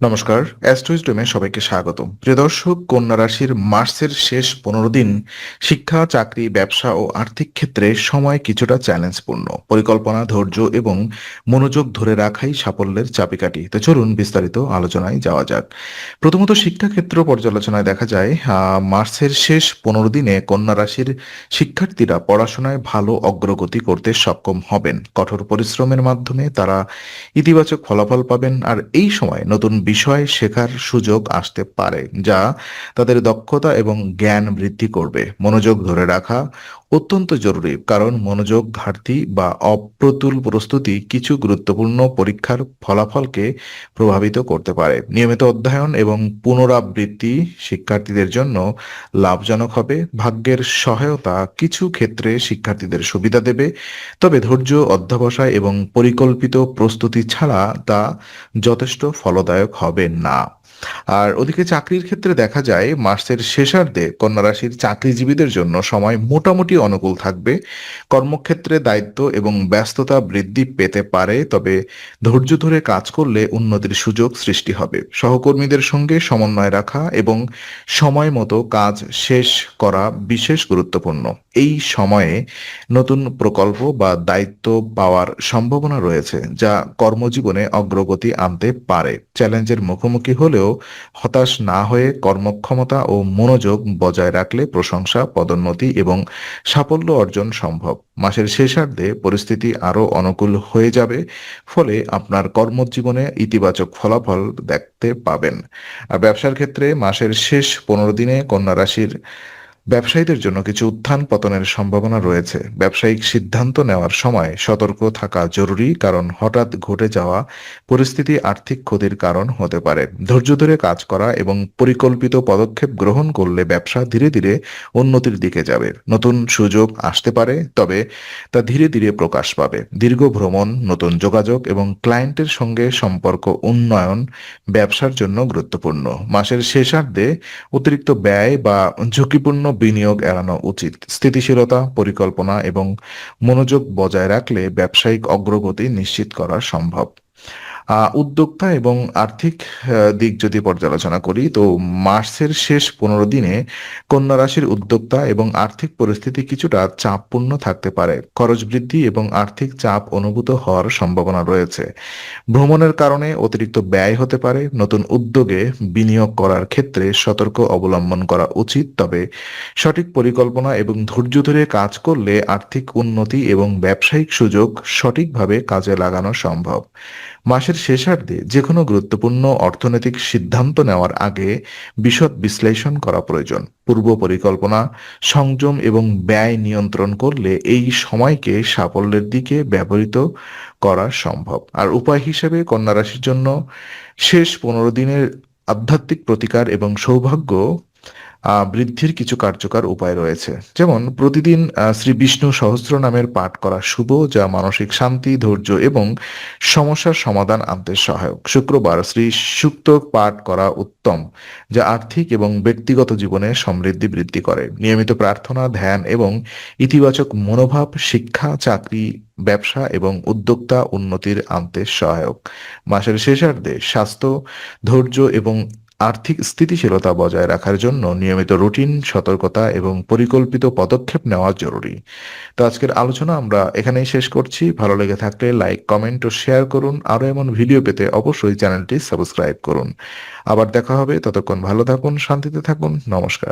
নমস্কার, অ্যাস্ট্রোইজডমে সবাইকে স্বাগতম। প্রিয় দর্শক, কন্যা রাশির মার্চের শেষ 15 দিন শিক্ষা, চাকরি, ব্যবসা ও আর্থিক ক্ষেত্রে সময় কিছুটা চ্যালেঞ্জপূর্ণ। পরিকল্পনা, ধৈর্য এবং মনোযোগ ধরে রাখাই সাফল্যের চাবিকাঠি। তো চলুন বিস্তারিত আলোচনায় যাওয়া যাক। প্রথমত শিক্ষাক্ষেত্র পর্যালোচনায় দেখা যায় মার্চের শেষ 15 দিনে কন্যা রাশির শিক্ষার্থীরা পড়াশোনায় ভালো অগ্রগতি করতে সক্ষম হবেন। কঠোর পরিশ্রমের মাধ্যমে তারা ইতিবাচক ফলাফল পাবেন, আর এই সময় নতুন বিষয় শেখার সুযোগ আসতে পারে যা তাদের দক্ষতা এবং জ্ঞান বৃদ্ধি করবে। মনোযোগ ধরে রাখা অত্যন্ত জরুরি, কারণ মনোযোগ ঘাটতি বা অপ্রতুল প্রস্তুতি কিছু গুরুত্বপূর্ণ পরীক্ষার ফলাফলকে প্রভাবিত করতে পারে। নিয়মিত অধ্যয়ন এবং পুনরাবৃত্তি শিক্ষার্থীদের জন্য লাভজনক হবে। ভাগ্যের সহায়তা কিছু ক্ষেত্রে শিক্ষার্থীদের সুবিধা দেবে, তবে ধৈর্য, অধ্যবসায় এবং পরিকল্পিত প্রস্তুতি ছাড়া তা যথেষ্ট ফলদায়ক হবে না। আর ওদিকে চাকরির ক্ষেত্রে দেখা যায় মাসের শেষার্ধে কন্যা রাশির চাকরিজীবীদের জন্য সময় মোটামুটি অনুকূল থাকবে। কর্মক্ষেত্রে দায়িত্ব এবং ব্যস্ততা বৃদ্ধি পেতে পারে, তবে ধৈর্য ধরে কাজ করলে উন্নতির সুযোগ সৃষ্টি হবে। সহকর্মীদের সঙ্গে সমন্বয় রাখা এবং সময় মতো কাজ শেষ করা বিশেষ গুরুত্বপূর্ণ। এই সময়ে নতুন প্রকল্প বা দায়িত্ব পাওয়ার সম্ভাবনা রয়েছে, যা কর্মজীবনে অগ্রগতি আনতে পারে। চ্যালেঞ্জের মুখোমুখি হলেও হতাশ না হয়ে কর্মক্ষমতা ও মনোযোগ বজায় রাখলে প্রশংসা, পদোন্নতি এবং সাফল্য অর্জন সম্ভব। মাসের শেষার্ধে পরিস্থিতি আরও অনুকূল হয়ে যাবে, ফলে আপনার কর্মজীবনে ইতিবাচক ফলাফল দেখতে পাবেন। আর ব্যবসার ক্ষেত্রে মাসের শেষ 15 দিনে কন্যা রাশির ব্যবসায়ীদের জন্য কিছু উত্থান পতনের সম্ভাবনা রয়েছে। ব্যবসায়িক সিদ্ধান্ত নেওয়ার সময় সতর্ক থাকা জরুরি, কারণ হঠাৎ ঘটে যাওয়া পরিস্থিতি আর্থিক ক্ষতির কারণ হতে পারে। ধৈর্য ধরে কাজ করা এবং পরিকল্পিত পদক্ষেপ গ্রহণ করলে ব্যবসা ধীরে ধীরে উন্নতির দিকে যাবে। নতুন সুযোগ আসতে পারে, তবে তা ধীরে ধীরে প্রকাশ পাবে। দীর্ঘ ভ্রমণ, নতুন যোগাযোগ এবং ক্লায়েন্টের সঙ্গে সম্পর্ক উন্নয়ন ব্যবসার জন্য গুরুত্বপূর্ণ। মাসের শেষার্ধে অতিরিক্ত ব্যয় বা ঝুঁকিপূর্ণ বিনিয়োগ এড়ানো উচিত। স্থিতিশীলতা, পরিকল্পনা এবং মনোযোগ বজায় রাখলে ব্যবসায়িক অগ্রগতি নিশ্চিত করা সম্ভব। উদ্যোক্তা এবং আর্থিক দিক যদি পর্যালোচনা করি, তো মার্চের শেষ 15 দিনে কন্যা রাশির উদ্যোক্তা এবং আর্থিক পরিস্থিতি কিছুটা চাপপূর্ণ থাকতে পারে। খরচ বৃদ্ধি এবং আর্থিক চাপ অনুভূত হওয়ার সম্ভাবনা রয়েছে। ভ্রমণের কারণে অতিরিক্ত ব্যয় হতে পারে। নতুন উদ্যোগে বিনিয়োগ করার ক্ষেত্রে সতর্ক অবলম্বন করা উচিত, তবে সঠিক পরিকল্পনা এবং ধৈর্য ধরে কাজ করলে আর্থিক উন্নতি এবং ব্যবসায়িক সুযোগ সঠিকভাবে কাজে লাগানো সম্ভব। মাসের শেষার্ধে যেকোনো গুরুত্বপূর্ণ অর্থনৈতিক সিদ্ধান্ত নেওয়ার আগে বিশদ বিশ্লেষণ করা প্রয়োজন। পূর্ব পরিকল্পনা, সংযম এবং ব্যয় নিয়ন্ত্রণ করলে এই সময়কে সাফল্যের দিকে ব্যবহৃত করা সম্ভব। আর উপায় হিসেবে কন্যা রাশির জন্য শেষ 15 দিনের আধ্যাত্মিক প্রতিকার এবং সৌভাগ্য বৃদ্ধির কিছু কার্যকর উপায় রয়েছে। যেমন প্রতিদিন শ্রী বিষ্ণু সহস্র নামের পাঠ করা শুভ, যা মানসিক শান্তি, ধৈর্য এবং সমস্যার সমাধান আনতে সহায়ক। শুক্রবার শ্রী সূক্ত পাঠ করা উত্তম, যা আর্থিক এবং ব্যক্তিগত জীবনে সমৃদ্ধি বৃদ্ধি করে। নিয়মিত প্রার্থনা, ধ্যান এবং ইতিবাচক মনোভাব শিক্ষা, চাকরি, ব্যবসা এবং উদ্যোক্তা উন্নতির আনতে সহায়ক। মাসের শেষার্ধে স্বাস্থ্য, ধৈর্য এবং আর্থিক স্থিতিশীলতা বজায় রাখার জন্য নিয়মিত রুটিন, সতর্কতা এবং পরিকল্পিত পদক্ষেপ নেওয়া জরুরি। তো আজকের আলোচনা আমরা এখানেই শেষ করছি। ভালো লেগে থাকলে লাইক, কমেন্ট ও শেয়ার করুন। আরও এমন ভিডিও পেতে অবশ্যই চ্যানেলটি সাবস্ক্রাইব করুন। আবার দেখা হবে, ততক্ষণ ভালো থাকুন, শান্তিতে থাকুন। নমস্কার।